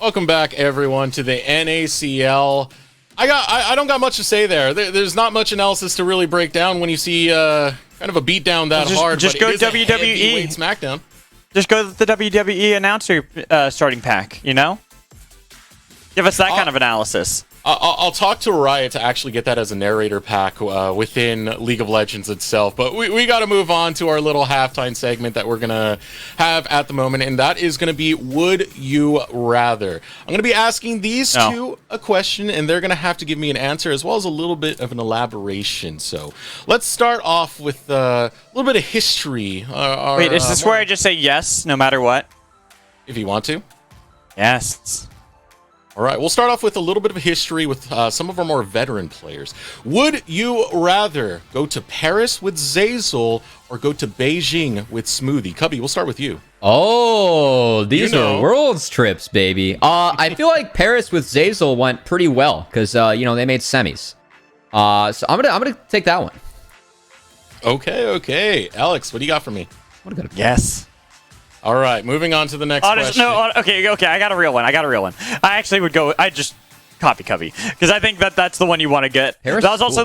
Welcome back, everyone, to the NACL. I don't got much to say there. There's not much analysis to really break down when you see kind of a beatdown that hard. Just go WWE SmackDown. Just go to the WWE announcer starting pack. You know, give us that kind of analysis. I'll talk to Riot to actually get that as a narrator pack within League of Legends itself. But we got to move on to our little halftime segment that we're going to have at the moment. And that is going to be, would you rather? I'm going to be asking these two a question, and they're going to have to give me an answer as well as a little bit of an elaboration. So let's start off with a little bit of history. Wait, is this where I just say yes no matter what? If you want to. Yes. All right, we'll start off with a little bit of history with some of our more veteran players. Would you rather go to Paris with Zeyzal or go to Beijing with Smoothie? Cubby, we'll start with you. Oh, these are Worlds trips, baby. I feel like Paris with Zeyzal went pretty well because they made semis. So I'm gonna take that one. Okay. Alex, what do you got for me? Yes. All right, moving on to the next question. Okay, I got a real one. I actually would go. I just copy Cubby because I think that's the one you want to get. That was also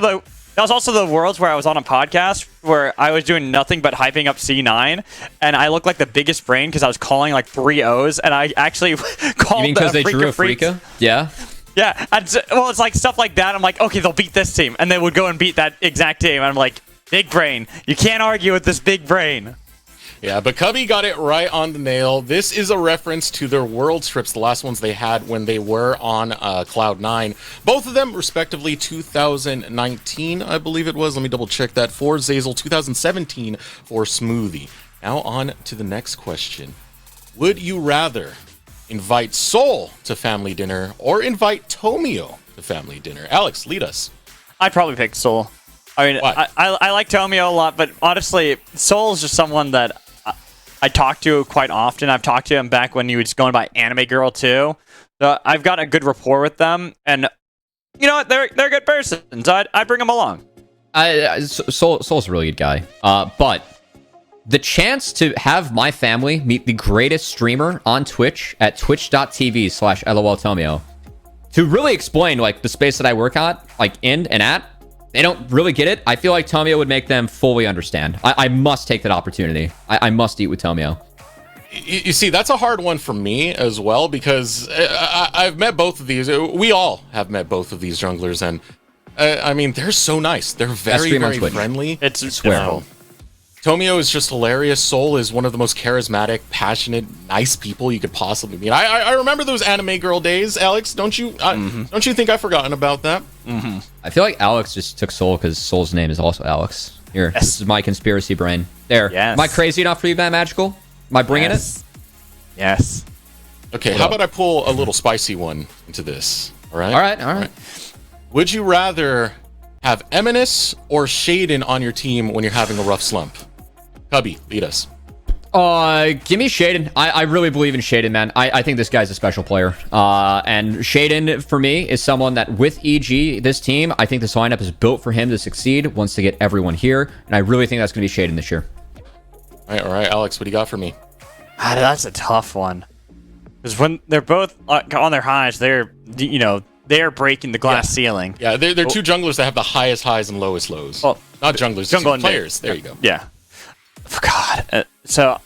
the Worlds where I was on a podcast where I was doing nothing but hyping up C9, and I looked like the biggest brain because I was calling like 3 O's, and I actually called. You mean because they drew a Freaka? Yeah. Yeah. Well, it's like stuff like that. I'm like, okay, they'll beat this team, and they would go and beat that exact team. And I'm like, big brain. You can't argue with this big brain. Yeah, but Cubby got it right on the nail. This is a reference to their world trips, the last ones they had when they were on Cloud9. Both of them, respectively, 2019, I believe it was. Let me double check that. For Zeyzal, 2017 for Smoothie. Now on to the next question. Would you rather invite Soul to family dinner or invite Tomio to family dinner? Alex, lead us. I'd probably pick Soul. I mean, I like Tomio a lot, but honestly, Soul is just someone that I talk to quite often. I've talked to him back when he was going by Anime Girl too. So I've got a good rapport with them, and you know what? They're a good person, so I'd bring them along. Soul's a really good guy, but the chance to have my family meet the greatest streamer on Twitch at twitch.tv/LOLTomio to really explain like the space that I work at, like in and at. They don't really get it. I feel like Tomio would make them fully understand. I must take that opportunity. I must eat with Tomio. You see, that's a hard one for me as well because I've met both of these. We all have met both of these junglers, and I mean, they're so nice. They're very, very friendly. It's swear. Tomio is just hilarious. Soul is one of the most charismatic, passionate, nice people you could possibly meet. I remember those Anime Girl days, Alex. Don't you? Don't you think I've forgotten about that? Mm-hmm. I feel like Alex just took Soul because Soul's name is also Alex. Here, this is my conspiracy brain. There. Yes. Am I crazy enough for you, Matt Magical? Am I bringing it? Yes. Okay, how about I pull a little spicy one into this? All right? All right. Would you rather have Eminus or Shaden on your team when you're having a rough slump? Cubby, lead us. Give me Shaden. I really believe in Shaden, man. I think this guy's a special player. And Shaden, for me, is someone that with EG, this team, I think this lineup is built for him to succeed, wants to get everyone here, and I really think that's going to be Shaden this year. All right, Alex, what do you got for me? That's a tough one. Because when they're both on their highs, they're breaking the glass ceiling. Yeah, they're two junglers that have the highest highs and lowest lows. Well, not junglers, jungle players. There you go. Yeah. God. So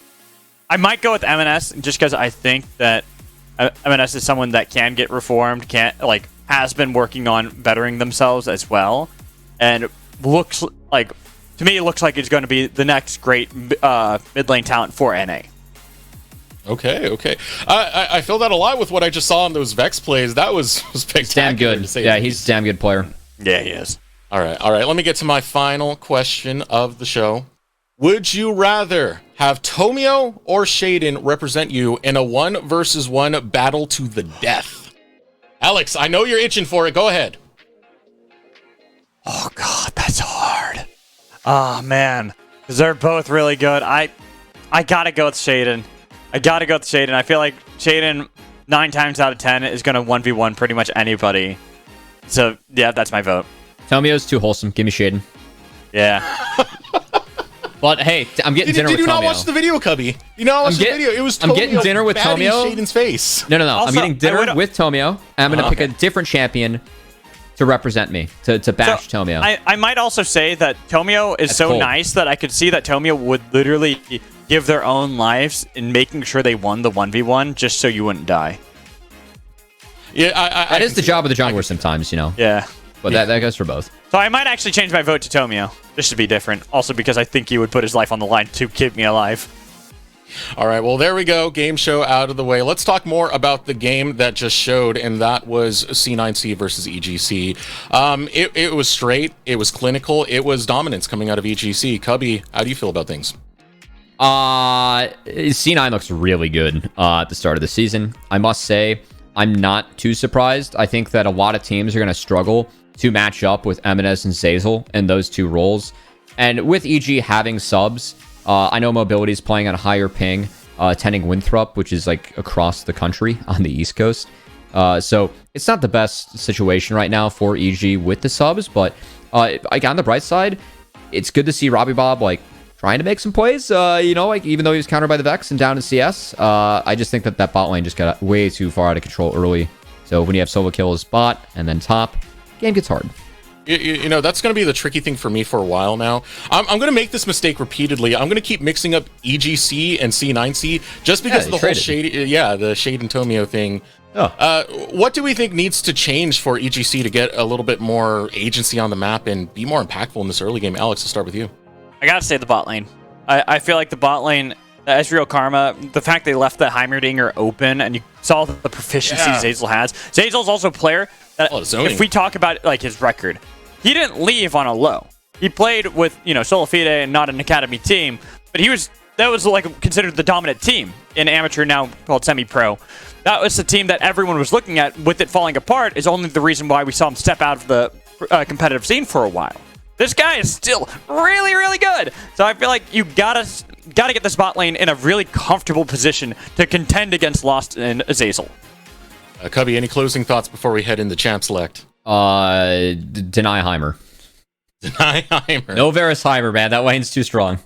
I might go with MNS just because I think that MNS is someone that can get reformed, has been working on bettering themselves as well, and looks like, to me, it looks like it's going to be the next great mid lane talent for NA. Okay. I feel that a lot with what I just saw in those Vex plays. That was spectacular. Damn good. Yeah, he's a damn good player. Yeah, he is. All right. Let me get to my final question of the show. Would you rather have Tomio or Shaden represent you in a 1v1 battle to the death? Alex, I know you're itching for it. Go ahead. Oh, God, that's hard. Oh, man. Because they're both really good. I got to go with Shaden. I feel like Shaden, 9 times out of 10, is going to 1v1 pretty much anybody. So, yeah, that's my vote. Tomio's too wholesome. Give me Shaden. Yeah. But hey, I'm getting dinner with Tomio. Did you not watch the video, Cubby? You not watch the video? It was Tomio. I'm getting dinner with Tomio. Shaden's face. No. Also, I'm getting dinner with Tomio. I'm going to pick a different champion to represent me, to bash Tomio. I might also say that Tomio is so nice that I could see that Tomio would literally give their own lives in making sure they won the 1v1 just so you wouldn't die. Yeah, that is the job of the jungler sometimes, you know. Yeah. But that goes for both. So I might actually change my vote to Tomio, just to be different. Also because I think he would put his life on the line to keep me alive. All right, well, there we go. Game show out of the way. Let's talk more about the game that just showed, and that was C9C versus EGC. It was straight. It was clinical. It was dominance coming out of EGC. Cubby, how do you feel about things? C9 looks really good at the start of the season. I must say, I'm not too surprised. I think that a lot of teams are going to struggle to match up with M&S and Zeyzal in those two roles. And with EG having subs, I know Mobility is playing on a higher ping, attending Winthrop, which is like across the country on the East Coast. So it's not the best situation right now for EG with the subs, but like on the bright side, it's good to see Robbie Bob like trying to make some plays. You know, like even though he was countered by the Vex and down in CS, I just think that bot lane just got way too far out of control early. So when you have solo kills bot and then top, game gets hard. You know, that's going to be the tricky thing for me for a while now. I'm going to make this mistake repeatedly. I'm going to keep mixing up EGC and C9C just because of the whole Shade, the Shade and Tomio thing. Oh. What do we think needs to change for EGC to get a little bit more agency on the map and be more impactful in this early game? Alex, let's start with you. I gotta say the bot lane. I feel like the bot lane, Ezreal Karma, the fact they left the Heimerdinger open and you saw the proficiency Zeyzal has. Zeyzal's also a player that, if we talk about like his record, he didn't leave on a low. He played with, you know, Solafide and not an academy team, but that was like considered the dominant team in amateur, now called semi-pro. That was the team that everyone was looking at. With it falling apart is only the reason why we saw him step out of the competitive scene for a while. This guy is still really, really good. So I feel like you gotta get this bot lane in a really comfortable position to contend against Lost and Zeyzal. Cubby, any closing thoughts before we head into Champ Select? Deny Heimer. Deny Heimer. No Varus Heimer, man. That lane's too strong.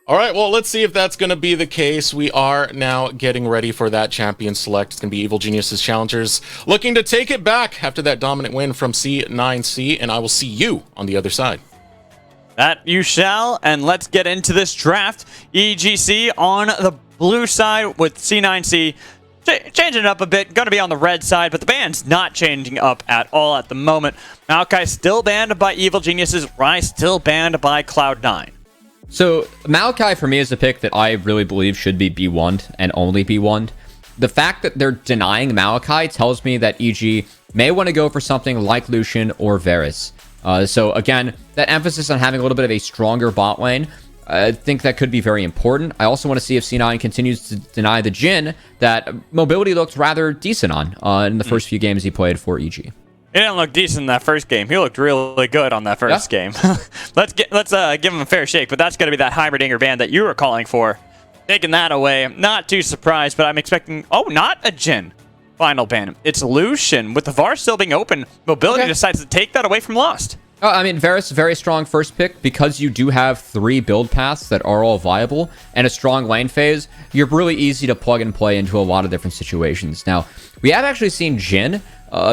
All right, well, let's see if that's going to be the case. We are now getting ready for that champion select. It's going to be Evil Geniuses Challengers looking to take it back after that dominant win from C9C, and I will see you on the other side. That you shall, and let's get into this draft. EGC on the blue side with C9C. Changing it up a bit, going to be on the red side, but the band's not changing up at all at the moment. Maokai still banned by Evil Geniuses, Rise still banned by Cloud9. So Maokai for me is a pick that I really believe should be B1'd and only B1'd. The fact that they're denying Maokai tells me that EG may want to go for something like Lucian or Varus. So again, that emphasis on having a little bit of a stronger bot lane, I think that could be very important. I also want to see if C9 continues to deny the Jhin that Mobility looked rather decent on in the first few games he played for EG. He didn't look decent in that first game. He looked really good on that first game. Let's give him a fair shake, but that's going to be that Heimerdinger ban that you were calling for. Taking that away. Not too surprised, but I'm expecting... Oh, not a Jhin. Final ban. It's Lucian. With the VAR still being open, Mobility decides to take that away from Lost. I mean, Varus, very strong first pick. Because you do have 3 build paths that are all viable and a strong lane phase, you're really easy to plug and play into a lot of different situations. Now, we have actually seen Jhin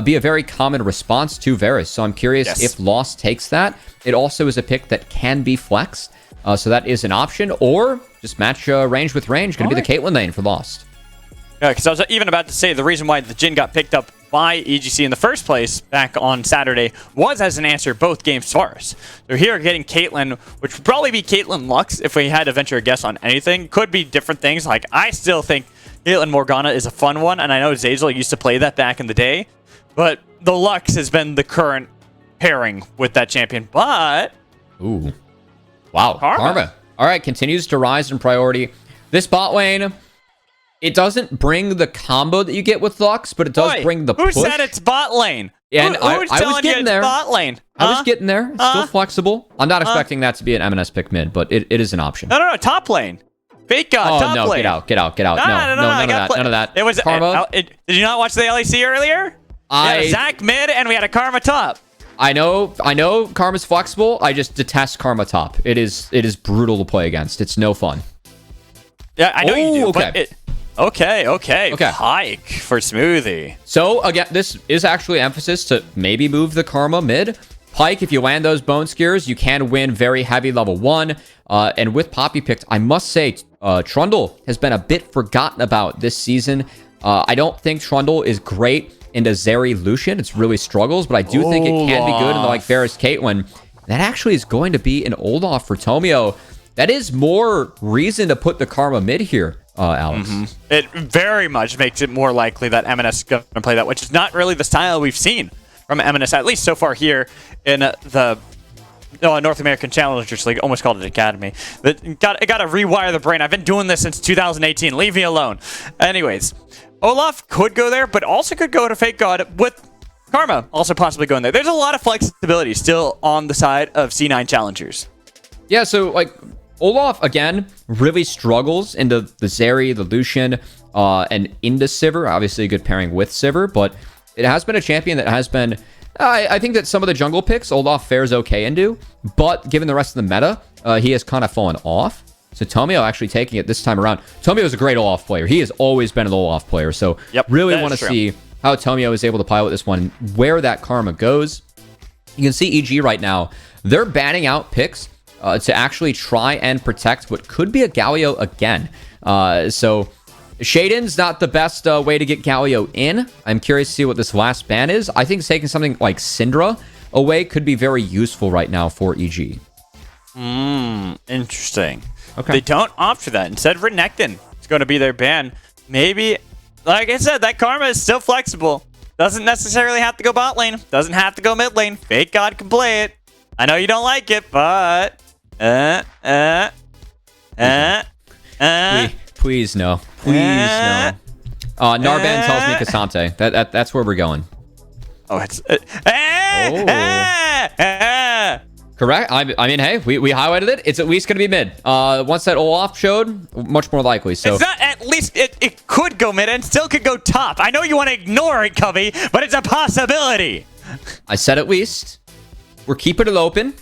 be a very common response to Varus, so I'm curious if Lost takes that. It also is a pick that can be flexed, so that is an option, or just match range with range. Going to be the Caitlyn lane for Lost. Yeah, because I was even about to say the reason why the Jhin got picked up by EGC in the first place back on Saturday was as an answer both games for us. So here getting Caitlyn, which would probably be Caitlyn Lux if we had to venture a guess on anything. Could be different things. Like, I still think Caitlyn Morgana is a fun one, and I know Zeyzal used to play that back in the day, but the Lux has been the current pairing with that champion. But... Ooh. Wow. Karma. All right, continues to rise in priority. This bot lane... It doesn't bring the combo that you get with Lux, but it does bring the push. Who said it's bot lane? Yeah, and I was getting there. Bot lane? I was getting there. Still flexible. I'm not expecting that to be an M&S pick mid, but it is an option. No, top lane. Fake God, top lane. Get out. No, none of that. It was Karma. Did you not watch the LEC earlier? We had a Zac mid and we had a Karma top. I know Karma's flexible. I just detest Karma top. It is brutal to play against. It's no fun. Yeah, I know you do. Okay. But okay. Pike for Smoothie. So again, this is actually emphasis to maybe move the Karma mid. Pike, if you land those Bone Skewers, you can win very heavy level 1. And with Poppy picked, I must say, Trundle has been a bit forgotten about this season. I don't think Trundle is great into Zeri Lucian. It's really struggles, but I do think it can be good into like Varus Caitlyn. That actually is going to be an Olaf for Tomio. That is more reason to put the Karma mid here, Alex. It very much makes it more likely that M&S is going to play that, which is not really the style we've seen from M&S, at least so far here in the North American Challengers League. Almost called it Academy. But got to rewire the brain. I've been doing this since 2018. Leave me alone. Anyways, Olaf could go there, but also could go to Fake God with Karma also possibly going there. There's a lot of flexibility still on the side of C9 Challengers. Yeah, so like Olaf, again, really struggles into the Zeri, the Lucian, and into Sivir. Obviously a good pairing with Sivir, but it has been a champion that has been... I think that some of the jungle picks Olaf fares okay into, but given the rest of the meta, he has kind of fallen off. So Tomio actually taking it this time around. Tomio is a great Olaf player. He has always been an Olaf player. So really want to see how Tomio is able to pilot this one, where that Karma goes. You can see EG right now. They're banning out picks to actually try and protect what could be a Galio again. So Shaden's not the best way to get Galio in. I'm curious to see what this last ban is. I think taking something like Syndra away could be very useful right now for EG. Interesting. Okay. They don't opt for that. Instead, Renekton is going to be their ban. Maybe, like I said, that Karma is still flexible. Doesn't necessarily have to go bot lane. Doesn't have to go mid lane. Fake God can play it. I know you don't like it, but... Please no. Please no. Narban tells me Kasante. That's where we're going. Oh, it's... Correct. I mean, hey, we highlighted it. It's at least going to be mid. Once that Olaf showed, much more likely. So it's not at least it could go mid and still could go top. I know you want to ignore it, Covey, but it's a possibility. I said at least. We're keeping it open.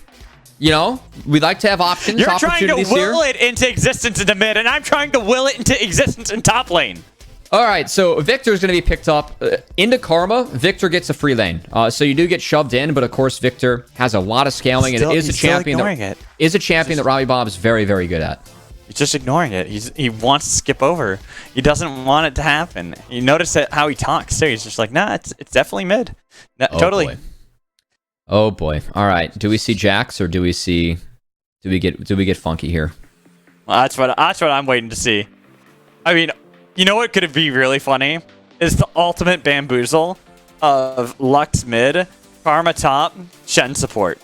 You know, we like to have options. You're trying to will here. it into existence into mid, and I'm trying to will it into existence in top lane. All right, so Victor's going to be picked up into Karma. Victor gets a free lane. So you do get shoved in, but of course Victor has a lot of scaling and is a champion that Robbie Bob is very, very good at. He's just ignoring it. He wants to skip over. He doesn't want it to happen. You notice how he talks too. He's just like, nah, it's definitely mid. Nah, totally. Boy. Oh boy. All right. Do we see Jax or do we get funky here? Well, that's what I'm waiting to see. I mean, you know what could be really funny is the ultimate bamboozle of Lux mid, Karma top, Shen support.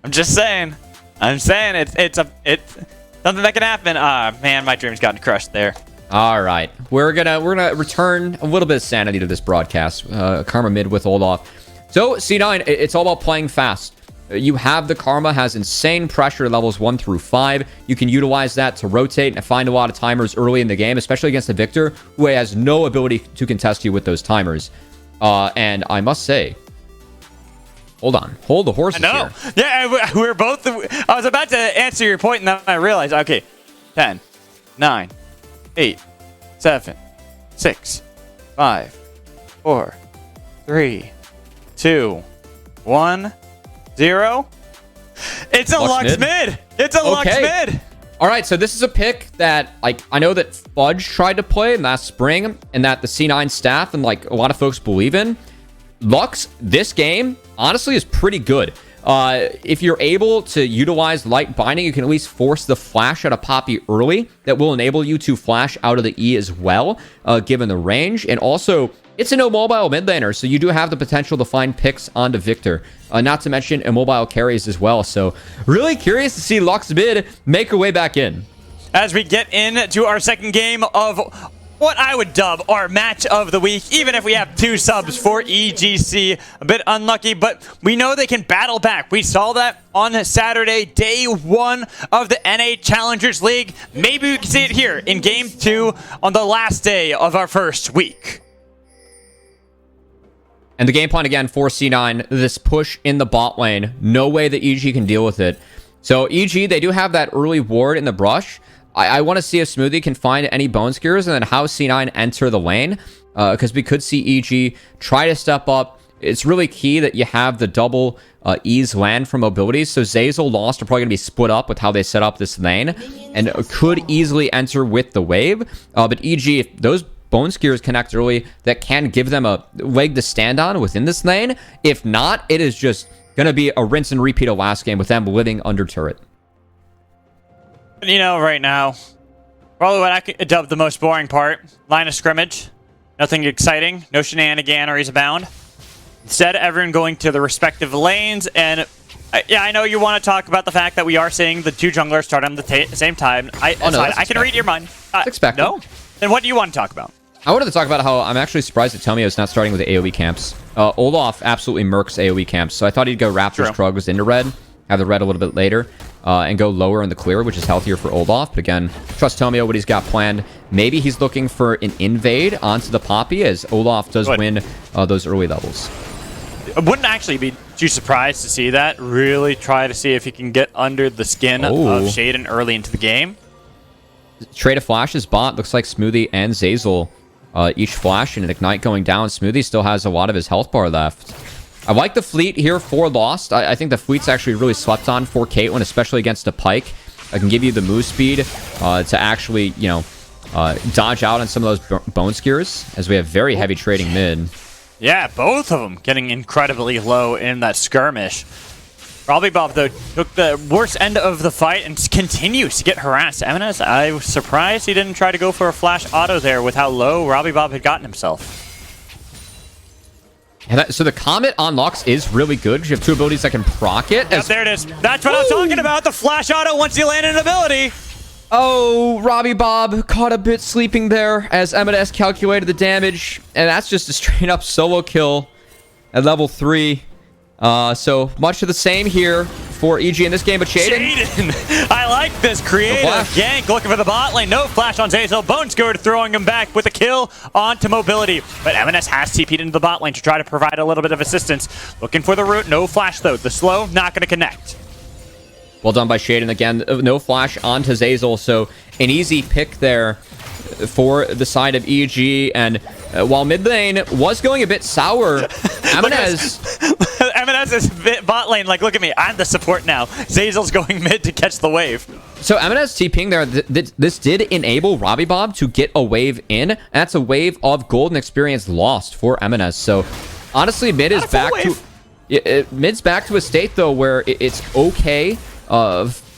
I'm just saying. It's something that can happen. Ah, man, my dream's gotten crushed there. All right, we're gonna return a little bit of sanity to this broadcast. Karma mid with Olaf. So C9, it's all about playing fast. You have the Karma, has insane pressure levels 1 through 5. You can utilize that to rotate and find a lot of timers early in the game, especially against the Victor, who has no ability to contest you with those timers. And I must say, hold the horses here. Yeah, we're both... I was about to answer your point, and then I realized, okay, 10, 9, 8, 7, 6, 5, 4, 3, 2, 1, 0. It's a Lux mid. It's a Lux mid. All right, so this is a pick that I know that Fudge tried to play last spring, and that the C9 staff and a lot of folks believe in. Lux, this game, honestly, is pretty good. If you're able to utilize light binding, you can at least force the flash out of Poppy early. That will enable you to flash out of the E as well, given the range. And also, it's a no mobile mid laner, so you do have the potential to find picks onto Victor. Not to mention immobile carries as well. So really curious to see Lux mid make her way back in. As we get into our second game of what I would dub our match of the week, even if we have 2 subs for EGC. A bit unlucky, but we know they can battle back. We saw that on Saturday, day 1 of the NA Challengers League. Maybe we can see it here in game 2 on the last day of our first week. And the game plan, again, for C9, this push in the bot lane. No way that EG can deal with it. So EG, they do have that early ward in the brush. I want to see if Smoothie can find any bone skewers and then how C9 enter the lane. Because we could see EG try to step up. It's really key that you have the double ease land from mobilities. So Zeyzal, Lost are probably going to be split up with how they set up this lane. And could easily enter with the wave. But EG, if those bone skewers connect early, that can give them a leg to stand on within this lane. If not, it is just going to be a rinse and repeat of last game with them living under turret. You know, right now, probably what I could dub the most boring part. Line of scrimmage. Nothing exciting. No shenaniganeries abound. Instead, everyone going to the respective lanes. And yeah, I know you want to talk about the fact that we are seeing the two junglers start on the same time. I can read your mind. Expected. No? Then what do you want to talk about? I wanted to talk about how I'm actually surprised that Tomio is not starting with the AoE camps. Olaf absolutely murks AoE camps, so I thought he'd go Raptor's Struggles into red, have the red a little bit later, and go lower in the clear, which is healthier for Olaf. But again, trust Tomio what he's got planned. Maybe he's looking for an invade onto the Poppy, as Olaf does win those early levels. I wouldn't actually be too surprised to see that. Really try to see if he can get under the skin of Shaden early into the game. Trade of flashes bot. Looks like Smoothie and Zeyzal each flash and an ignite going down. Smoothie still has a lot of his health bar left. I like the fleet here for Lost. I think the fleet's actually really slept on for Caitlyn, especially against a Pyke. I can give you the move speed to actually, you know, dodge out on some of those bone skewers, as we have very heavy trading mid. Yeah, both of them getting incredibly low in that skirmish. Robbie Bob, though, took the worst end of the fight and continues to get harassed. Eminence, I was surprised he didn't try to go for a flash auto there with how low Robbie Bob had gotten himself. So the Comet on Lux is really good because you have two abilities that can proc it. Yep, there it is. That's what I'm talking about, the flash auto once you land an ability. Oh, Robbie Bob caught a bit sleeping there as M&S calculated the damage. And that's just a straight up solo kill at level 3. So much of the same here for EG in this game, but Shaden. I like this creative gank looking for the bot lane. No flash on Zeyzal. Bone Skewer throwing him back with a kill onto mobility. But M&S has TP'd into the bot lane to try to provide a little bit of assistance. Looking for the root. No flash though. The slow not going to connect. Well done by Shaden again. No flash onto Zeyzal, so an easy pick there for the side of EG. And while mid lane was going a bit sour, M&S's bot lane, like, look at me, I'm the support now. Zeyzal's going mid to catch the wave. So M&S TPing there, this did enable Robbie Bob to get a wave in, and that's a wave of golden experience lost for M&S. So honestly, mid is back to mid's back to a state though where it's okay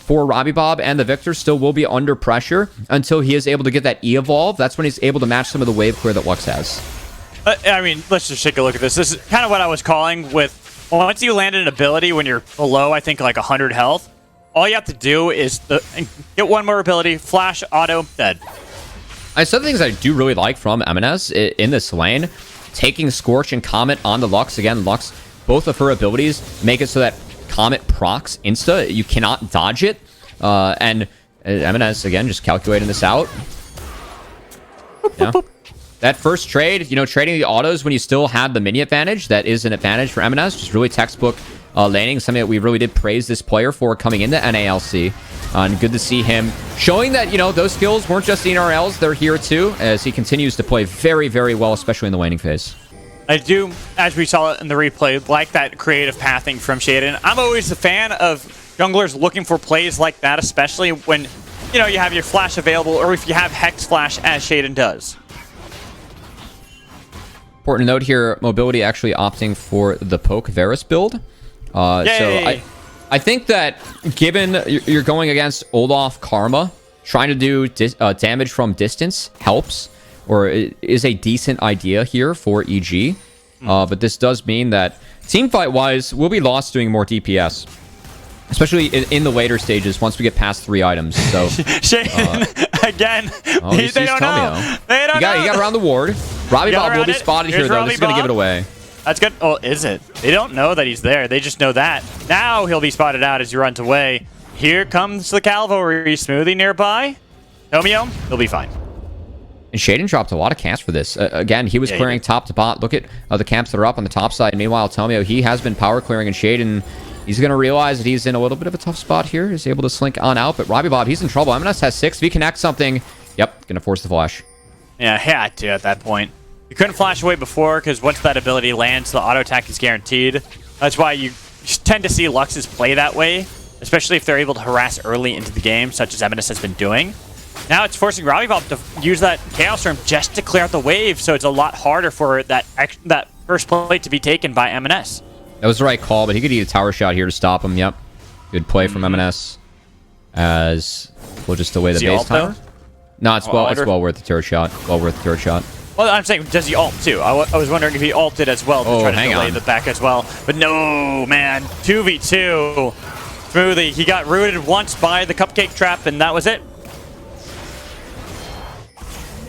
for Robbie Bob, and the Victor still will be under pressure until he is able to get that E-Evolve. That's when he's able to match some of the wave clear that Lux has. I mean, let's just take a look at this. This is kind of what I was calling with, once you land an ability when you're below, I think, like 100 health, all you have to do is get one more ability, flash, auto, dead. Some things I do really like from M&S in this lane, taking Scorch and Comet on the Lux. Again, Lux, both of her abilities make it so that Comet procs insta. You cannot dodge it. And M&S, again, just calculating this out. Yeah. That first trade, you know, trading the autos when you still have the mini advantage, that is an advantage for M&S. Just really textbook laning, something that we really did praise this player for coming into NALC. And good to see him showing that, you know, those skills weren't just NRLs, they're here too, as he continues to play very, very well, especially in the laning phase. I do, as we saw in the replay, like that creative pathing from Shaden. I'm always a fan of junglers looking for plays like that, especially when, you know, you have your flash available, or if you have Hex Flash, as Shaden does. Important note here, Mobility actually opting for the Poke Varus build. So I think that given you're going against Olaf Karma, trying to do damage from distance helps, or is a decent idea here for EG. But this does mean that teamfight-wise, we'll be lost doing more DPS. Especially in the later stages, once we get past 3 items. So again, they don't know. They don't know. He got around the ward. Robbie Bob will be spotted here, though. This is going to give it away. That's good. Oh, is it? They don't know that he's there. They just know that. Now he'll be spotted out as he runs away. Here comes the cavalry. Smoothie nearby. Tomio, he'll be fine. And Shaden dropped a lot of camps for this. Again, he was clearing top to bot. Look at the camps that are up on the top side. Meanwhile, Tomio, he has been power clearing, and Shaden, he's going to realize that he's in a little bit of a tough spot here. He's able to slink on out, but Robbie Bob, he's in trouble. M&S has 6. If he connects something, yep, going to force the flash. Yeah, had to at that point. You couldn't flash away before, because once that ability lands, the auto attack is guaranteed. That's why you tend to see Luxes play that way, especially if they're able to harass early into the game, such as M&S has been doing. Now it's forcing Robbie Bob to use that Chaos Storm just to clear out the wave, so it's a lot harder for that first plate to be taken by M&S. That was the right call, but he could eat a tower shot here to stop him. Yep. Good play from M&S. As we'll just delay the base timer. No, it's well worth the turret shot. Well worth the turret shot. Well, I'm saying, does he ult too? I was wondering if he ulted as well to try to delay the back as well. But no, man. 2v2. Smoothly. He got rooted once by the cupcake trap, and that was it.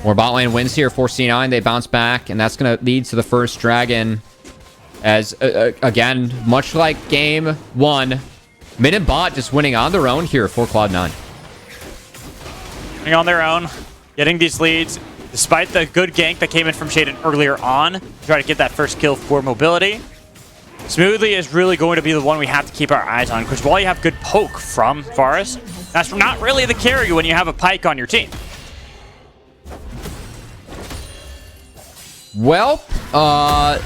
More bot lane wins here for C9. They bounce back, and that's going to lead to the first dragon. As, again, much like game 1, mid and bot just winning on their own here for Cloud9. Winning on their own, getting these leads, despite the good gank that came in from Shaden earlier on, to try to get that first kill for mobility. Smoothly is really going to be the one we have to keep our eyes on, because while you have good poke from Forest, that's not really the carry when you have a Pyke on your team. Well, I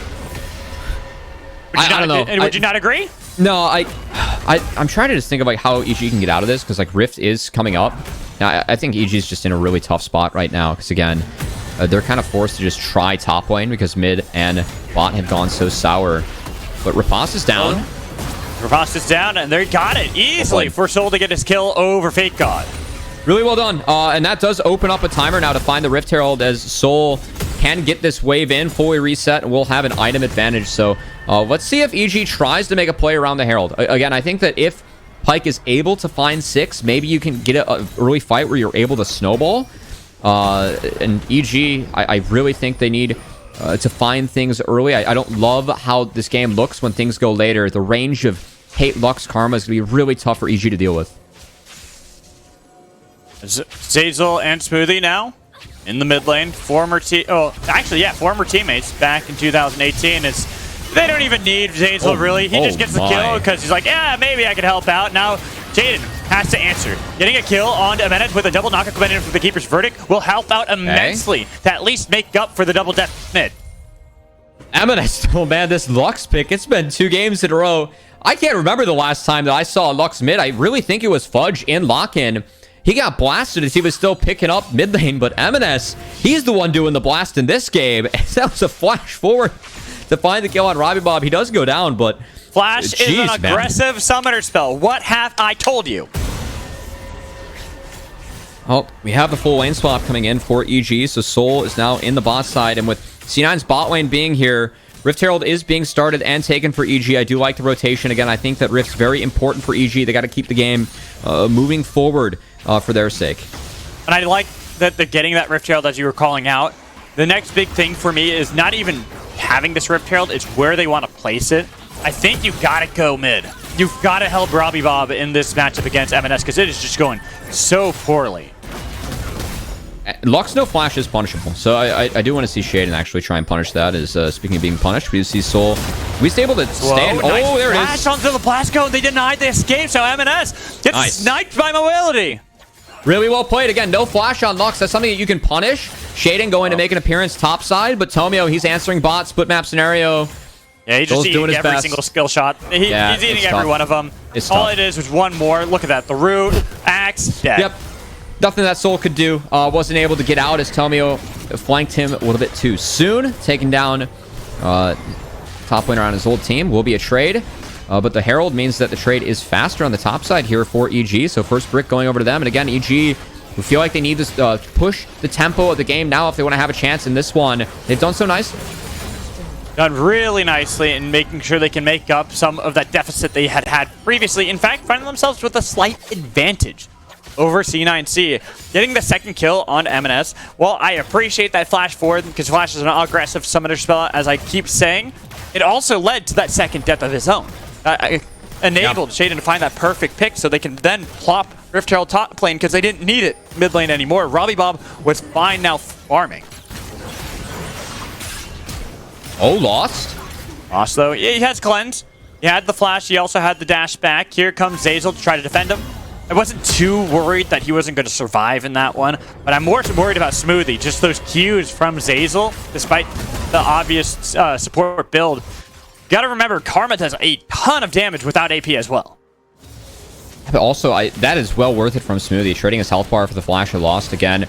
don't know. Would you not agree? No, I'm trying to just think of like how EG can get out of this, because like Rift is coming up. Now, I think EG is just in a really tough spot right now, because again, they're kind of forced to just try top lane because mid and bot have gone so sour. But Rapace is down. Rapace is down, and they got it easily for Soul to get his kill over Fake God. Really well done. And that does open up a timer now to find the Rift Herald, as Soul can get this wave in, fully reset, and we'll have an item advantage. So let's see if EG tries to make a play around the Herald. Again, I think that if Pyke is able to find 6, maybe you can get an early fight where you're able to snowball. And EG, I really think they need to find things early. I don't love how this game looks when things go later. The range of hate Lux Karma is going to be really tough for EG to deal with. Zazel and Smoothie now in the mid lane. Former teammates back in 2018. They don't even need Zazel, really. He just gets the kill because he's like, yeah, maybe I can help out. Now, Jaden has to answer. Getting a kill on Amenet with a double knockup coming in from the Keeper's Verdict will help out immensely to at least make up for the double death mid. Amenet, oh man, this Lux pick, it's been 2 games in a row. I can't remember the last time that I saw Lux mid. I really think it was Fudge in lock-in. He got blasted as he was still picking up mid lane, but M&S, he's the one doing the blast in this game. That was a flash forward to find the kill on Robbie Bob. He does go down, but... Flash is an aggressive summoner spell. What have I told you? Oh, we have the full lane swap coming in for EG, so Soul is now in the bot side, and with C9's bot lane being here, Rift Herald is being started and taken for EG. I do like the rotation. Again, I think that Rift's very important for EG. They got to keep the game moving forward for their sake. And I like that they're getting that Rift Herald as you were calling out. The next big thing for me is not even having this Rift Herald, it's where they want to place it. I think you've got to go mid. You've got to help Robbie Bob in this matchup against M&S because it is just going so poorly. Lux no flash is punishable, so I do want to see Shaden actually try and punish that. As speaking of being punished, we see Soul. We able to stand. Nice oh, there it is. Onto the Blasco, and they denied the escape. So M&S gets sniped by mobility. Really well played. Again, no flash on Lux. That's something that you can punish. Shaden going to make an appearance topside, but Tomio, he's answering bot split map scenario. Yeah, he's just eating every single skill shot. He's eating every one of them. All it is was one more. Look at that. The root, axe, dead. Yep. Nothing that Soul could do. Wasn't able to get out as Tomio flanked him a little bit too soon. Taking down top laner on his old team. Will be a trade. But the Herald means that the trade is faster on the top side here for EG. So first brick going over to them. And again, EG, we feel like they need this push the tempo of the game now if they want to have a chance in this one. They've done so nicely. Done really nicely in making sure they can make up some of that deficit they had previously. In fact, finding themselves with a slight advantage over C9C. Getting the second kill on M&S. Well, I appreciate that flash forward because Flash is an aggressive summoner spell, as I keep saying. It also led to that second death of his own. Enabled Shaden to find that perfect pick so they can then plop Rift Herald top lane because they didn't need it mid lane anymore. Robbie Bob was fine now farming. Oh, lost. Lost, though. Yeah, he has cleanse. He had the flash. He also had the dash back. Here comes Zeyzal to try to defend him. I wasn't too worried that he wasn't going to survive in that one, but I'm more worried about Smoothie. Just those Qs from Zeyzal, despite the obvious support build. Got to remember, Karma does a ton of damage without AP as well. But also, that is well worth it from Smoothie. Trading his health bar for the flash and lost again.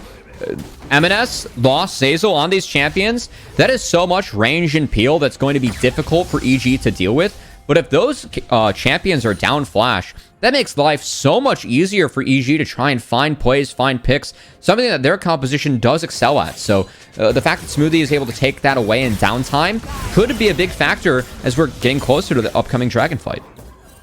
M&S lost Zeyzal on these champions. That is so much range and peel that's going to be difficult for EG to deal with. But if those champions are down flash, that makes life so much easier for EG to try and find plays, find picks, something that their composition does excel at. So the fact that Smoothie is able to take that away in downtime could be a big factor as we're getting closer to the upcoming Dragon fight.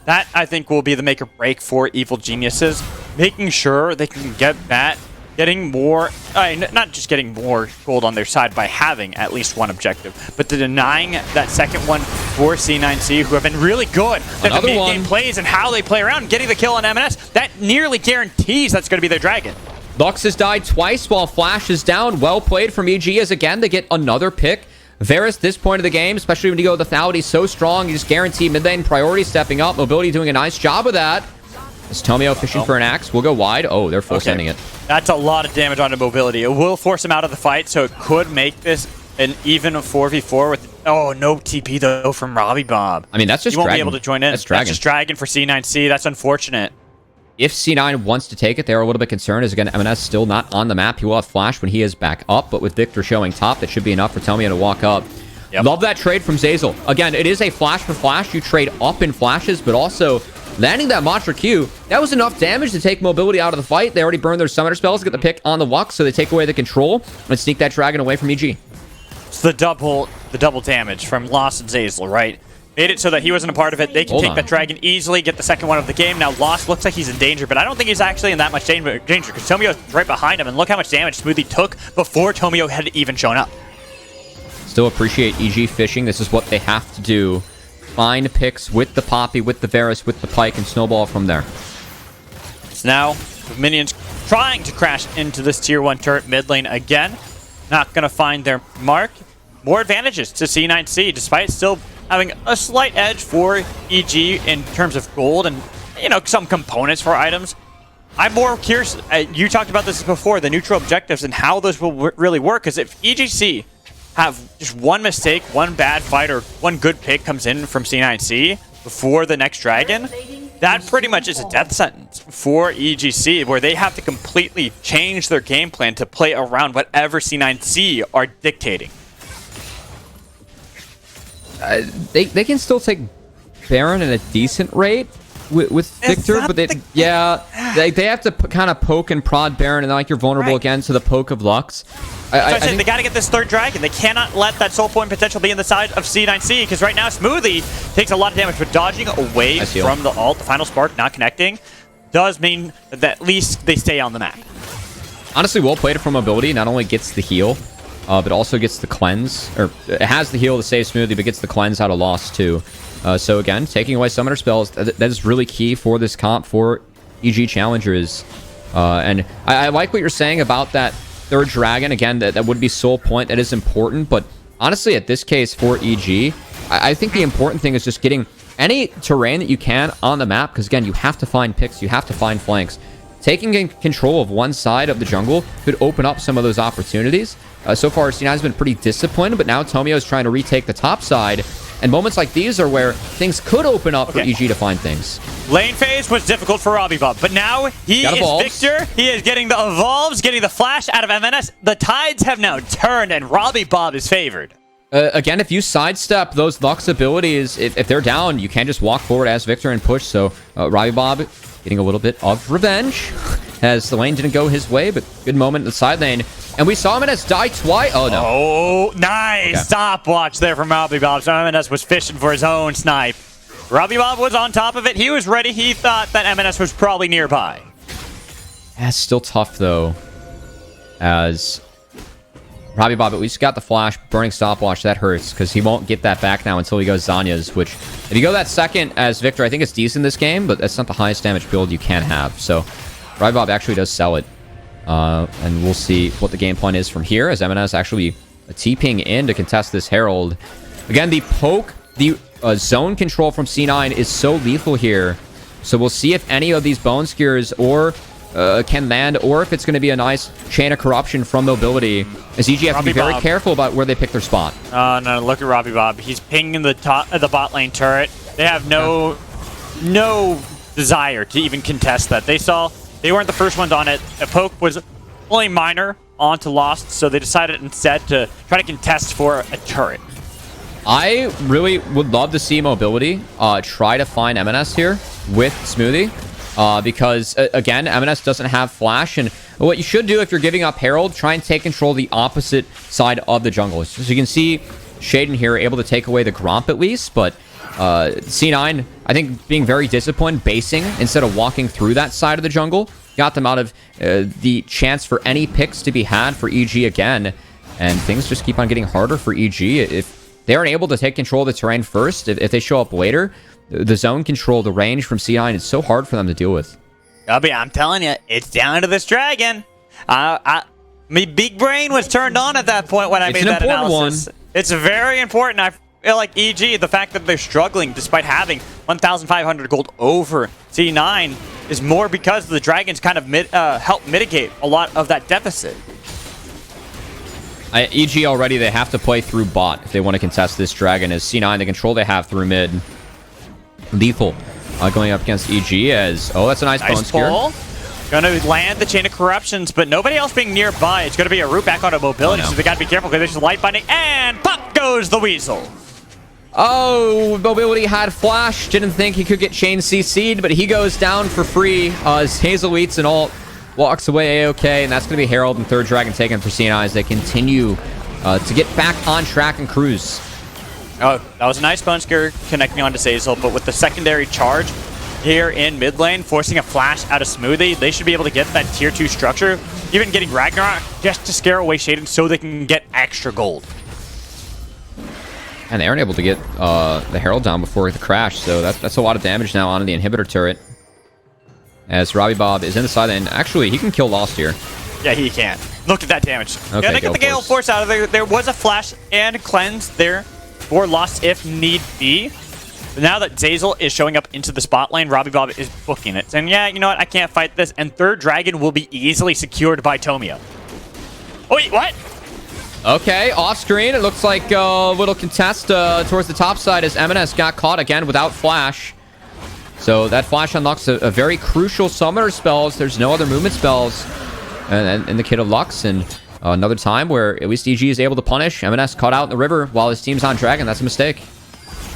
That, I think, will be the make or break for Evil Geniuses, making sure they can get that, getting more, not just getting more gold on their side by having at least one objective, but denying that second one for C9C, who have been really good at the mid-game plays and how they play around, getting the kill on M&S. That nearly guarantees that's going to be their Dragon. Lux has died twice while Flash is down. Well played from EG as, again, they get another pick. Varus, this point of the game, especially when you go with the Thought, he's so strong, you just guarantee mid lane priority stepping up. Mobility doing a nice job of that. Is Tomio fishing for an axe? We'll go wide. Oh, they're full sending it. That's a lot of damage onto Mobility. It will force him out of the fight, so it could make this an even 4v4 with... Oh, no TP, though, from Robbie Bob. I mean, that's just Dragon. Dragon. He won't be able to join in. That's Dragon. That's just Dragon for C9C. That's unfortunate. If C9 wants to take it, they're a little bit concerned, as again, M&S still not on the map. He will have flash when he is back up, but with Victor showing top, that should be enough for Tomio to walk up. Yep. Love that trade from Zeyzal. Again, it is a flash for flash. You trade up in flashes, but also landing that Mantra Q, that was enough damage to take Mobility out of the fight. They already burned their summoner spells to get the pick on the Lux, so they take away the control and sneak that Dragon away from EG. It's the double damage from Lost and Zeyzal, right? Made it so that he wasn't a part of it. They can take that Dragon easily, get the second one of the game. Now Lost looks like he's in danger, but I don't think he's actually in that much danger because Tomio's right behind him, and look how much damage Smoothie took before Tomio had even shown up. Still appreciate EG fishing. This is what they have to do. Find picks with the Poppy, with the Varus, with the Pike, and snowball from there. It's now the minions trying to crash into this tier 1 turret mid lane again. Not going to find their mark. More advantages to C9C, despite still having a slight edge for EG in terms of gold and, you know, some components for items. I'm more curious. You talked about this before, the neutral objectives and how those will really work, because if EGC have just one mistake, one bad fight, or one good pick comes in from C9C before the next Dragon, that pretty much is a death sentence for EGC, where they have to completely change their game plan to play around whatever C9C are dictating. They can still take Baron at a decent rate with Victor, but they have to kind of poke and prod Baron, and like you're vulnerable again to the poke of Lux. I think they got to get this third Dragon. They cannot let that soul point potential be in the side of C9C, because right now Smoothie takes a lot of damage, but dodging away from the ult, the final spark not connecting, does mean that at least they stay on the map. Honestly, well played from Mobility. Not only gets the heal, but also gets the cleanse, or it has the heal to save Smoothie, but gets the cleanse out of Lost too. So again, taking away summoner spells, that is really key for this comp for EG Challengers. And I like what you're saying about that third Dragon. Again, that would be soul point. That is important. But honestly, at this case for EG, I think the important thing is just getting any terrain that you can on the map. Because again, you have to find picks. You have to find flanks. Taking control of one side of the jungle could open up some of those opportunities. So far, C9 has been pretty disciplined. But now Tomio is trying to retake the top side. And moments like these are where things could open up for EG to find things. Lane phase was difficult for Robbie Bob, but now he is Victor. He is getting the evolves, getting the flash out of M&S. The tides have now turned, and Robbie Bob is favored. Again, if you sidestep those Lux abilities, if they're down, you can just walk forward as Victor and push. So Robbie Bob getting a little bit of revenge as the lane didn't go his way, but good moment in the side lane. And we saw M&S die twice. Oh, no. Oh, nice stopwatch there from Robbie Bob. So M&S was fishing for his own snipe. Robbie Bob was on top of it. He was ready. He thought that M&S was probably nearby. That's still tough, though, as Robbie Bob at least got the flash. Burning stopwatch, that hurts, because he won't get that back now until he goes Zanya's, which, if you go that second as Victor, I think it's decent this game, but that's not the highest damage build you can have. So Robbie Bob actually does sell it. And we'll see what the game plan is from here, as M&S actually TPing in to contest this Herald. Again, the poke, the zone control from C9 is so lethal here. So we'll see if any of these Bone Skewers or can land, or if it's going to be a nice chain of corruption from mobility, as EG has to be very careful about where they pick their spot. No, look at Robbie Bob. He's pinging the top of the bot lane turret. They have no desire to even contest that. They weren't the first ones on it. A poke was only minor onto Lost, so they decided instead to try to contest for a turret. I really would love to see mobility try to find M&S here with Smoothie. Because, again, M&S doesn't have flash, and what you should do if you're giving up Herald, try and take control of the opposite side of the jungle. So you can see Shaden here able to take away the Gromp at least, but C9, I think, being very disciplined, basing instead of walking through that side of the jungle, got them out of the chance for any picks to be had for EG again, and things just keep on getting harder for EG. If they aren't able to take control of the terrain first, if they show up later, the zone control, the range from C9 is so hard for them to deal with. I'm telling you, it's down to this dragon. My big brain was turned on at that point when I made that analysis. It's very important. I feel like EG, the fact that they're struggling despite having 1,500 gold over C9 is more because the dragons kind of help mitigate a lot of that deficit. EG already, they have to play through bot if they want to contest this dragon, as C9, the control they have through mid. Lethal going up against EG as... Oh, that's a nice Bone Skewer. Gonna land the Chain of Corruptions, but nobody else being nearby. It's gonna be a route back onto mobility, so they gotta be careful because there's just light binding, and pop goes the Weasel. Oh, mobility had flash. Didn't think he could get chain CC'd, but he goes down for free as Hazel eats and all walks away A-OK, and that's gonna be Herald and third dragon taken for C9 as they continue to get back on track and cruise. Oh, that was a nice Bone Skewer connecting onto Zazel, but with the secondary charge here in mid lane, forcing a flash out of Smoothie, they should be able to get that tier 2 structure, even getting Ragnarok just to scare away Shaden so they can get extra gold. And they aren't able to get the Herald down before the crash, so that's a lot of damage now onto the inhibitor turret. As Robbie Bob is in the side lane. Actually, he can kill Lost here. Yeah, he can. Look at that damage. Okay, Gonna get the Gale Force out of there. There was a flash and cleanse there for Lost if need be. But now that Zazel is showing up into the spot lane, Robbie Bob is booking it. And yeah, you know what? I can't fight this. And third dragon will be easily secured by Tomio. Oh, wait, what? Okay, off screen, it looks like a little contest towards the top side as M&S got caught again without flash. So that flash unlocks a very crucial summoner spells. There's no other movement spells in the Kit of Lux, and another time where at least EG is able to punish. M&S caught out in the river while his team's on dragon. That's a mistake.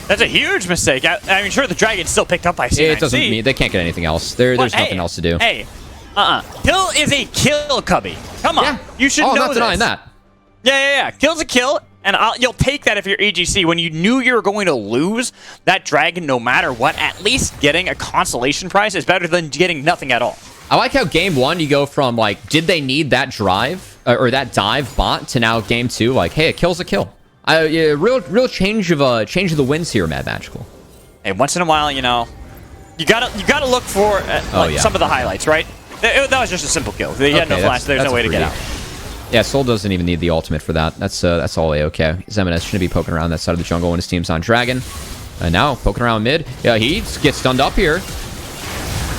That's a huge mistake. I mean, sure, the dragon's still picked up by C9C. It doesn't mean they can't get anything else. There's nothing else to do. Hey, kill is a kill, Cubby. Come on, you should know this. I'm not denying that. Yeah. Kill's a kill, and you'll take that if you're EGC. When you knew you were going to lose that dragon no matter what, at least getting a consolation prize is better than getting nothing at all. I like how game one, you go from, like, did they need that drive, or that dive bot, to now game two, like, hey, a kill's a kill. Yeah, real change of the winds here, Mad Magical. Hey, once in a while, you know, you gotta look for some of the highlights, right? That was just a simple kill. He had no flash. There's no way to get out. Yeah, Soul doesn't even need the ultimate for that. That's all A-OK. Zemenes shouldn't be poking around that side of the jungle when his team's on Dragon. And now, poking around mid. Yeah, he gets stunned up here.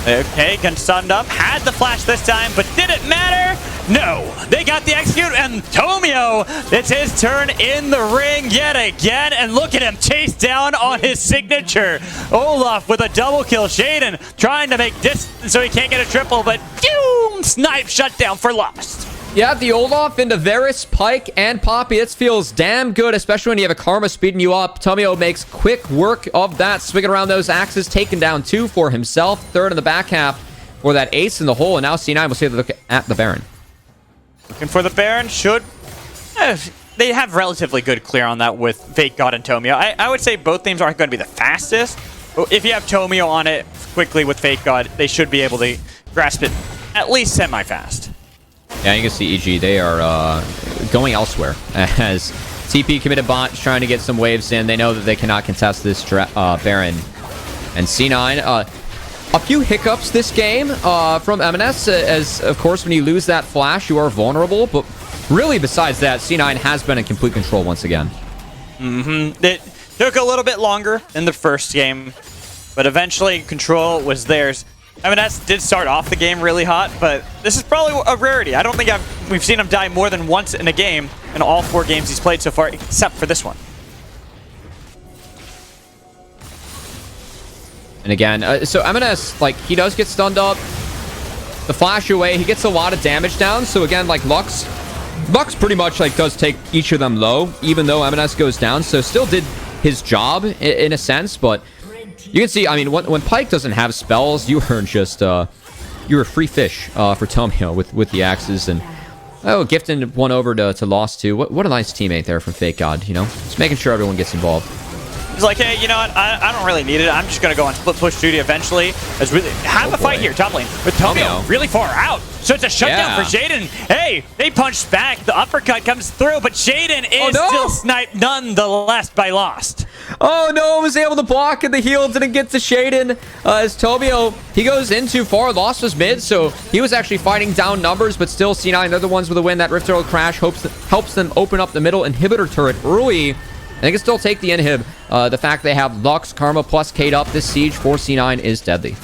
Okay, got stunned up. Had the flash this time, but did it matter? No. They got the execute, and Tomio, it's his turn in the ring yet again. And look at him chase down on his signature. Olaf with a double kill. Shaden trying to make distance so he can't get a triple, but doom! Snipe shutdown for Lost. Yeah, the Olaf into Varus, Pike, and Poppy. This feels damn good, especially when you have a Karma speeding you up. Tomio makes quick work of that, swinging around those axes, taking down 2 for himself. Third in the back half for that ace in the hole, and now C9 will see the look at the Baron. Looking for the Baron. Should... they have relatively good clear on that with Fake God and Tomio. I would say both teams aren't going to be the fastest, but if you have Tomio on it quickly with Fake God, they should be able to grasp it at least semi-fast. Yeah, you can see EG, they are going elsewhere as TP committed bot is trying to get some waves in. They know that they cannot contest this Baron. And C9, a few hiccups this game from M&S, as of course when you lose that flash, you are vulnerable. But really, besides that, C9 has been in complete control once again. It took a little bit longer than the first game, but eventually control was theirs. M&S did start off the game really hot, but this is probably a rarity. I don't think we've seen him die more than once in a game in all 4 games he's played so far, except for this one. And again, so M&S, like, he does get stunned up. The flash away, he gets a lot of damage down. So again, like, Lux pretty much, like, does take each of them low, even though M&S goes down. So still did his job in a sense, but you can see, I mean, when Pyke doesn't have spells, you are just, you're a free fish for Tomio with the axes. And, oh, gifting one over to Lost too. What a nice teammate there from Fake God, you know? Just making sure everyone gets involved. He's like, hey, you know what? I don't really need it. I'm just going to go on split push duty eventually. Have a fight here, top lane. With Tomio really far out. So it's a shutdown for Shaden. Hey, they punched back. The uppercut comes through, but Shaden is still sniped nonetheless by Lost. Oh no, was able to block and the heal didn't get to Shaden. As Tomio, he goes in too far. Lost was mid, so he was actually fighting down numbers, but still C9, they're the ones with a win. That Rift Herald crash helps them open up the middle inhibitor turret early. They can still take the inhib. The fact they have Lux, Karma, plus Kate up, this siege for C9 is deadly.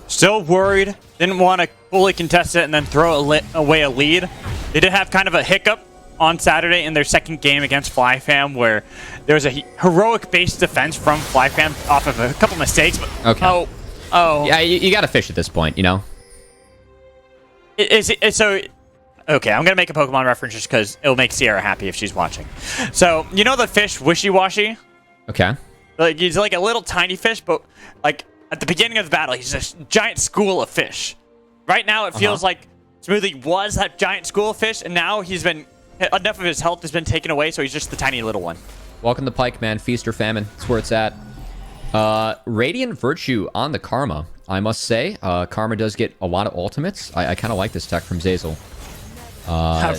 Still worried. Didn't want to fully contest it and then throw away a lead. They did have kind of a hiccup on Saturday in their second game against FlyFam, where there was a heroic base defense from FlyFam off of a couple mistakes. But, okay. Oh. Yeah, you got to fish at this point, you know? Okay, I'm going to make a Pokemon reference just because it'll make Sierra happy if she's watching. So, you know the fish Wishy-Washy? Okay. Like, he's like a little tiny fish, but like at the beginning of the battle, he's a giant school of fish. Right now, it feels like Smoothie was that giant school of fish, and now enough of his health has been taken away, so he's just the tiny little one. Welcome to Pyke, man. Feast or famine. That's where it's at. Radiant Virtue on the Karma. I must say, Karma does get a lot of ultimates. I kind of like this tech from Zeyzal.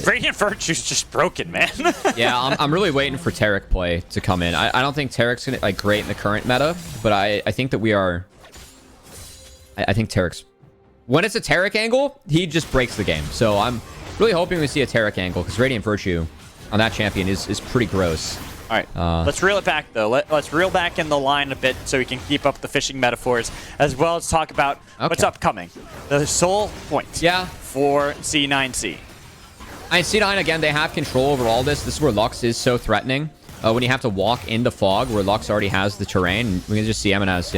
Radiant Virtue's just broken, man. Yeah, I'm really waiting for Taric play to come in. I don't think Taric's gonna like great in the current meta, but I think that we are. I think Taric's, when it's a Taric angle, he just breaks the game. So I'm really hoping we see a Taric angle, because Radiant Virtue on that champion is pretty gross. All right, let's reel it back, though. Let's reel back in the line a bit so we can keep up the fishing metaphors, as well as talk about what's upcoming. The Soul Point for C9C. C9, again, they have control over all this. This is where Lux is so threatening. When you have to walk in the fog, where Lux already has the terrain. We can just see M&S,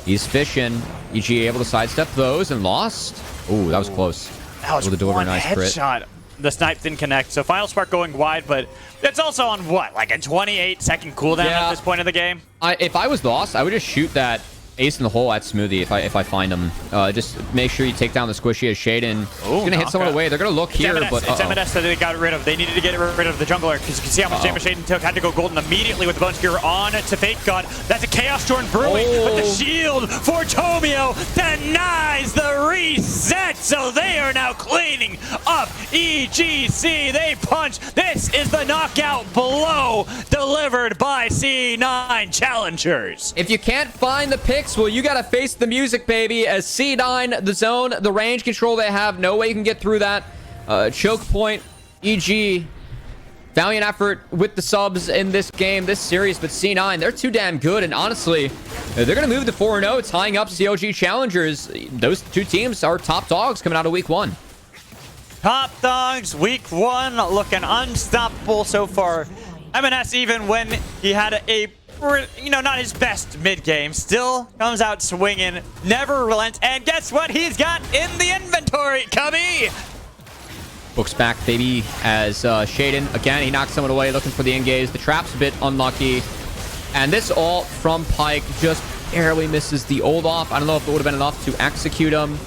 He's fishing. EG able to sidestep those and Lost. Ooh, that was close. That was one headshot. The snipe didn't connect, so Final Spark going wide, but it's also on what, like a 28-second cooldown at this point of the game? If I was Lost, I would just shoot that ace in the hole at Smoothie if I find him. Just make sure you take down the squishy as Shaden. He's gonna hit someone away. They're gonna look here, but it's M&S that they got rid of. They needed to get rid of the jungler, because you can see how much damage Shaden took. Had to go golden immediately with the Bone Skewer on to Fake God. That's a Chaos Storm brewing, but the shield for Tomio denies the reset. So they are now cleaning up EGC. They punch. This is the knockout blow delivered by C9 Challengers. If you can't find the picks, well, you gotta face the music, baby. As C9, the zone, the range control they have, no way you can get through that. Choke point, EG, valiant effort with the subs in this game, this series, but C9, they're too damn good, and honestly, they're gonna move to 4-0, tying up CLG Challengers. Those two teams are top dogs coming out of week 1. Top dogs, week 1, looking unstoppable so far. M&S, even when he had not his best mid-game, still comes out swinging, never relents, and guess what he's got in the inventory, Cubby? Books back, baby, as Shaden, again, he knocks someone away, looking for the engage. The trap's a bit unlucky, and this ult from Pyke just barely misses the ult off. I don't know if it would have been enough to execute him,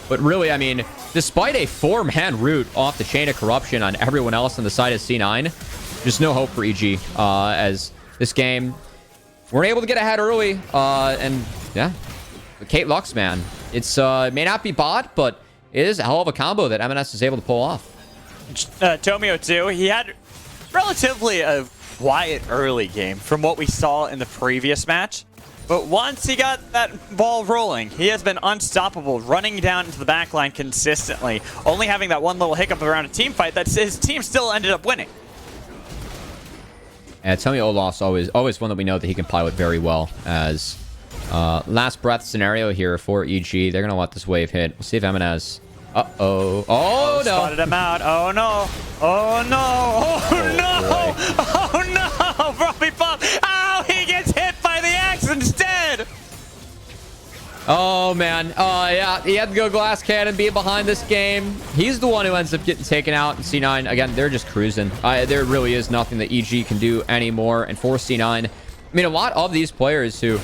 but really, I mean, despite a 4-man root off the Chain of Corruption on everyone else on the side of C9, just no hope for EG, as this game weren't able to get ahead early, and yeah, Kate Lux, man. It's may not be bot, but it is a hell of a combo that M&S is able to pull off. Tomio too, he had relatively a quiet early game from what we saw in the previous match. But once he got that ball rolling, he has been unstoppable, running down into the backline consistently, only having that one little hiccup around a team fight that his team still ended up winning. And Tomio Olaf's always one that we know that he can pilot very well. As last breath scenario here for EG, they're gonna let this wave hit. We'll see if M&S. Uh-oh. Oh, no. Spotted him out. Oh, no. Oh, no. Oh, no. Oh, no. Robbie Bob. Ow, he gets hit by the axe instead. Oh, man. Yeah, he had to go glass cannon, be behind this game. He's the one who ends up getting taken out. And C9, again, they're just cruising. There really is nothing that EG can do anymore. And for C9, I mean, a lot of these players who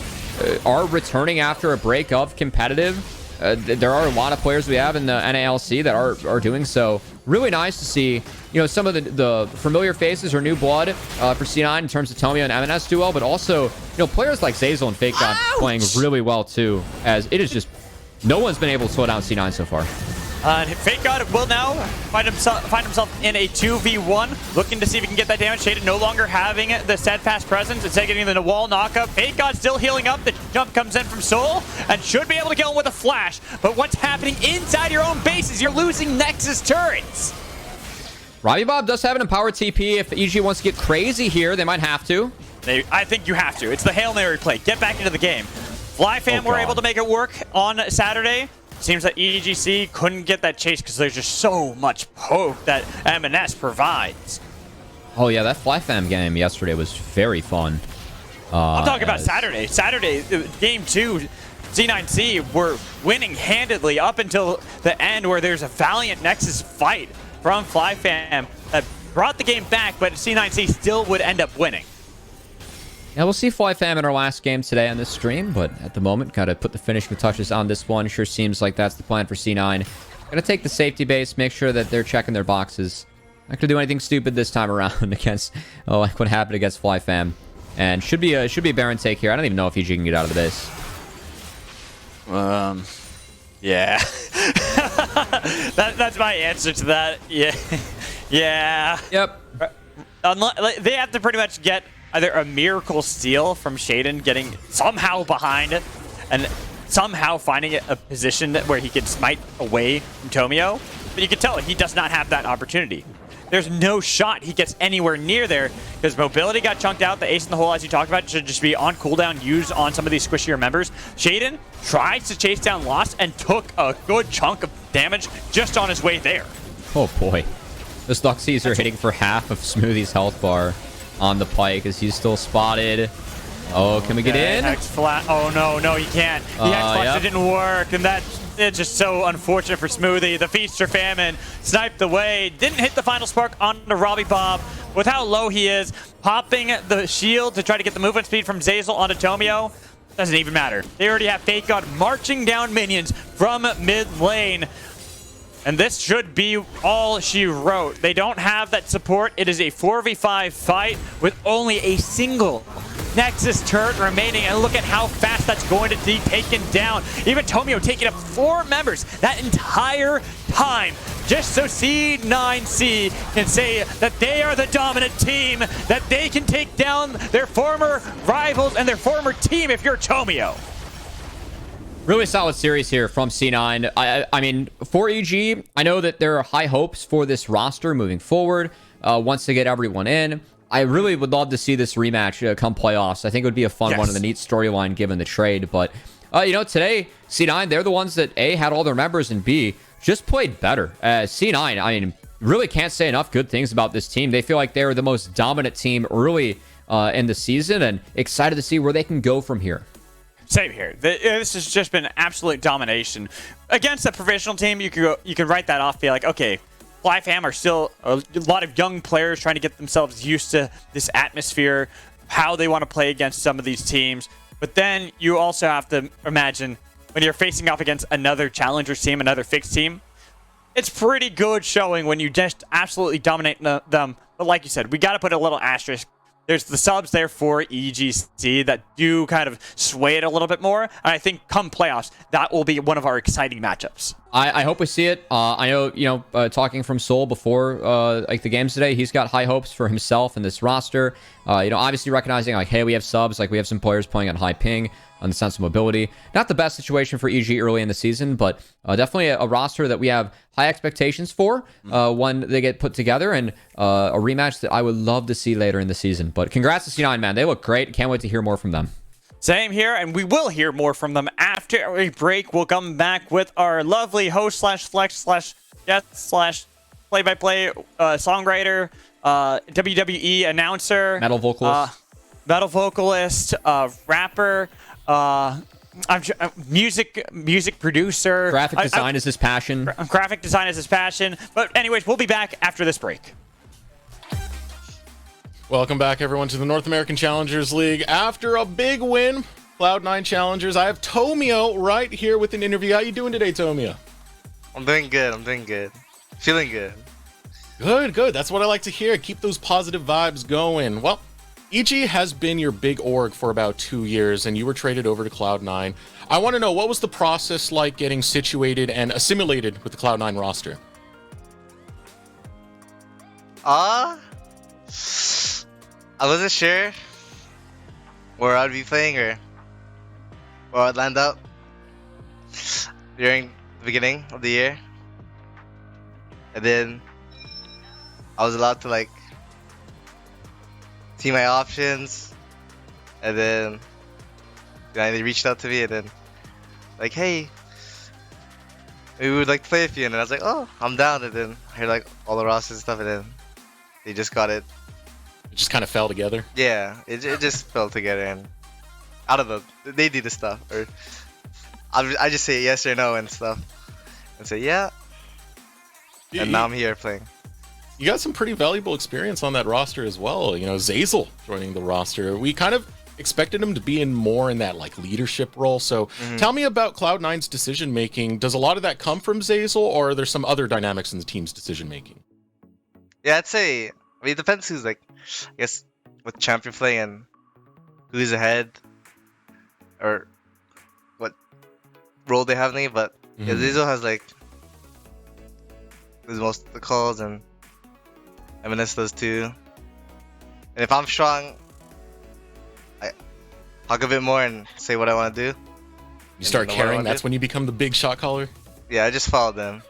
are returning after a break of competitive, there are a lot of players we have in the NALC that are doing so. Really nice to see, you know, some of the familiar faces or new blood for C9 in terms of Tomio and M&S duo, but also, you know, players like Zazel and Fake God playing really well too, as it is just, no one's been able to slow down C9 so far. Fake God will now find himself in a 2v1, looking to see if he can get that damage. Shaded no longer having the steadfast presence. Instead getting the wall knockup. Fake God still healing up. The jump comes in from Soul and should be able to kill him with a flash. But what's happening inside your own base is you're losing Nexus turrets. Robbie Bob does have an empowered TP. If EG wants to get crazy here, they might have to. I think you have to. It's the Hail Mary play. Get back into the game. FlyFam were able to make it work on Saturday. Seems that EGC couldn't get that chase because there's just so much poke that M&S provides. Oh yeah, that FlyFam game yesterday was very fun. I'm talking about Saturday. Saturday, game 2, C9C were winning handedly up until the end where there's a valiant Nexus fight from FlyFam that brought the game back, but C9C still would end up winning. Yeah, we'll see FlyFam in our last game today on this stream, but at the moment, gotta put the finishing touches on this one. Sure seems like that's the plan for C9. Gonna take the safety base, make sure that they're checking their boxes. Not gonna do anything stupid this time around against, like what happened against FlyFam. And should be a Baron take here. I don't even know if EG can get out of the base. Yeah. That's my answer to that. Yeah. Yeah. Yep. They have to pretty much get either a miracle steal from Shaden getting somehow behind and somehow finding a position where he can smite away from Tomio. But you can tell he does not have that opportunity. There's no shot he gets anywhere near there because mobility got chunked out. The ace in the hole, as you talked about, should just be on cooldown, used on some of these squishier members. Shaden tries to chase down Lost and took a good chunk of damage just on his way there. Oh boy. Those Luxies are hitting for half of Smoothie's health bar on the pike as he's still spotted. Oh, can we get in? Hex flat. Oh no, you can't. The Hex flash didn't work, and it's just so unfortunate for Smoothie. The Feast or Famine sniped away. Didn't hit the final spark onto Robbie Bob. With how low he is, popping the shield to try to get the movement speed from Zazel onto Tomio doesn't even matter. They already have Fake God marching down minions from mid lane. And this should be all she wrote. They don't have that support. It is a 4v5 fight with only a single Nexus turret remaining. And look at how fast that's going to be taken down. Even Tomio taking up 4 members that entire time. Just so C9C can say that they are the dominant team, that they can take down their former rivals and their former team if you're Tomio. Really solid series here from C9. I mean, for EG, I know that there are high hopes for this roster moving forward once they get everyone in. I really would love to see this rematch come playoffs. I think it would be a fun one and a neat storyline given the trade. But, you know, today, C9, they're the ones that, A, had all their members, and B, just played better. C9, I mean, really can't say enough good things about this team. They feel like they're the most dominant team early in the season, and excited to see where they can go from here. Same here. This has just been absolute domination. Against a professional team, you can write that off, be like, okay, FlyFam are still a lot of young players trying to get themselves used to this atmosphere, how they want to play against some of these teams. But then you also have to imagine when you're facing off against another Challengers team, another fixed team, it's pretty good showing when you just absolutely dominate them. But like you said, we got to put a little asterisk. There's the subs there for EGC that do kind of sway it a little bit more. And I think come playoffs, that will be one of our exciting matchups. I hope we see it. I know, talking from Soul before like the games today, he's got high hopes for himself and this roster. Obviously recognizing like, hey, we have subs, like we have some players playing on high ping, on the sense of mobility. Not the best situation for EG early in the season, but definitely a roster that we have high expectations for when they get put together, and a rematch that I would love to see later in the season. But congrats to C9, man. They look great. Can't wait to hear more from them. Same here, and we will hear more from them after a break. We'll come back with our lovely host slash flex slash guest slash play-by-play songwriter, WWE announcer, Metal vocalist, rapper, music producer. Graphic design is his passion. Graphic design is his passion. But anyways, we'll be back after this break. Welcome back, everyone, to the North American Challengers League. After a big win, Cloud9 Challengers, I have Tomio right here with an interview. How you doing today, Tomio? I'm doing good. Feeling good. Good. That's what I like to hear. Keep those positive vibes going. Well, EG has been your big org for about 2 years, and you were traded over to Cloud9. I want to know, what was the process like getting situated and assimilated with the Cloud9 roster? I wasn't sure where I'd be playing or where I'd land up during the beginning of the year. And then I was allowed to like see my options, and then they reached out to me and then like, hey, we would like to play with you, and then I was like, oh, I'm down. And then I heard like all the rosters and stuff, and then they just got it. It just kind of fell together? Yeah, it just fell together, and I don't know, they do the stuff, or I just say yes or no and stuff, and say yeah, and now I'm here playing. You got some pretty valuable experience on that roster as well. Zazel joining the roster. We kind of expected him to be in more in that like leadership role. So tell me about Cloud9's decision making. Does a lot of that come from Zazel, or are there some other dynamics in the team's decision making? Yeah, I'd say, it depends who's like, I guess, with champion play and who's ahead, or what role they have in it. But yeah, Zazel has like does most of the calls, and MNS does too. And if I'm strong, I talk a bit more and say what I want to do. You start caring, that's when you become the big shot caller? Yeah, I just follow them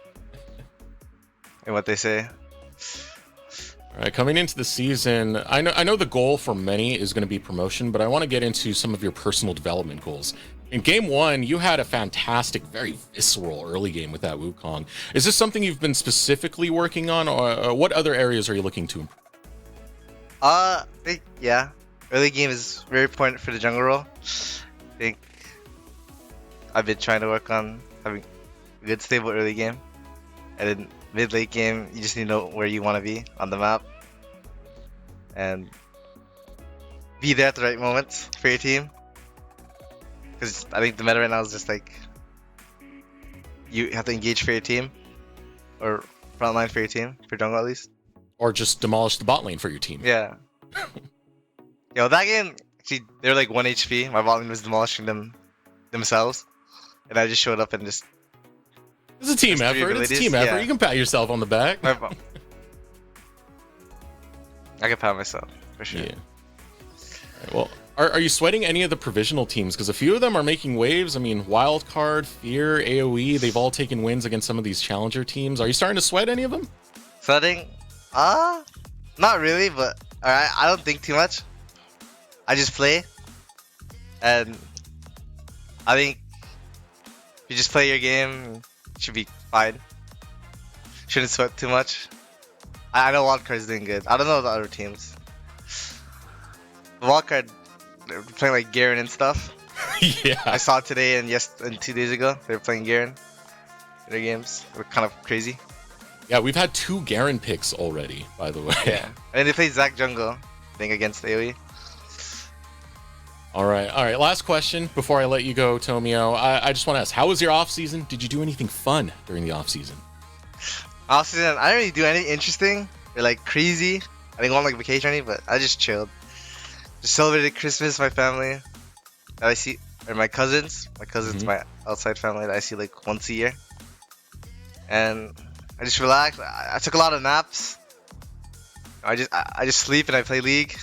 and what they say. All right, coming into the season, I know the goal for many is going to be promotion, but I want to get into some of your personal development goals. In Game 1, you had a fantastic, very visceral early game with that Wukong. Is this something you've been specifically working on, or what other areas are you looking to improve? Yeah, early game is very important for the jungle role. I think I've been trying to work on having a good, stable early game, and then mid-late game, you just need to know where you want to be on the map and be there at the right moments for your team. Because I think the meta right now is just like you have to engage for your team, or frontline for your team, for jungle at least. Or just demolish the bot lane for your team. Yeah. That game, actually, they're like 1 HP. My bot lane was demolishing themselves, and I just showed up and just. It's a team effort. It's a team effort. You can pat yourself on the back. I can pat myself, for sure. Yeah. Right, well, are you sweating any of the provisional teams? Because a few of them are making waves. I mean, Wildcard, Fear, AoE, they've all taken wins against some of these challenger teams. Are you starting to sweat any of them? Sweating? Not really, but alright, I don't think too much. I just play. And I think if you just play your game, it should be fine. Shouldn't sweat too much. I know Wildcard's doing good. I don't know the other teams. Wildcard, they're playing like Garen and stuff. Yeah. I saw it today and 2 days ago. They were playing Garen in their games. They were kind of crazy. Yeah, we've had 2 Garen picks already, by the way. Yeah. And then they played Zac Jungle, I think, against AoE. All right. Last question before I let you go, Tomio. I just want to ask, how was your off season? Did you do anything fun during the off season? Off season, I didn't really do anything interesting or like crazy. I didn't go on like vacation or anything, but I just chilled. Just celebrated Christmas with my family that I see, or my cousins. My cousins, my outside family that I see like once a year. and I just relaxed. I took a lot of naps. I just sleep and I play League.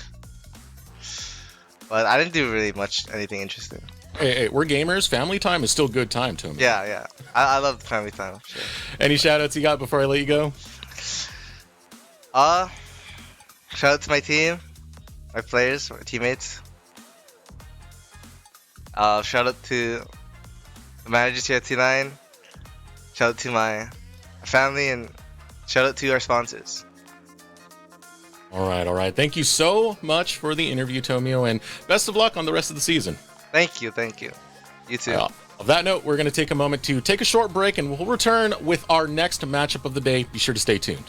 But I didn't do really much anything interesting. Hey, we're gamers. Family time is still good time, Tomio. Yeah. I love family time. Sure. Any shout-outs you got before I let you go? Shout out to my team, my players, my teammates. Shout out to the managers here at C9. Shout out to my family, and shout out to our sponsors. All right. Thank you so much for the interview, Tomio, and best of luck on the rest of the season. Thank you. You too. Of that note, we're going to take a moment to take a short break, and we'll return with our next matchup of the day. Be sure to stay tuned.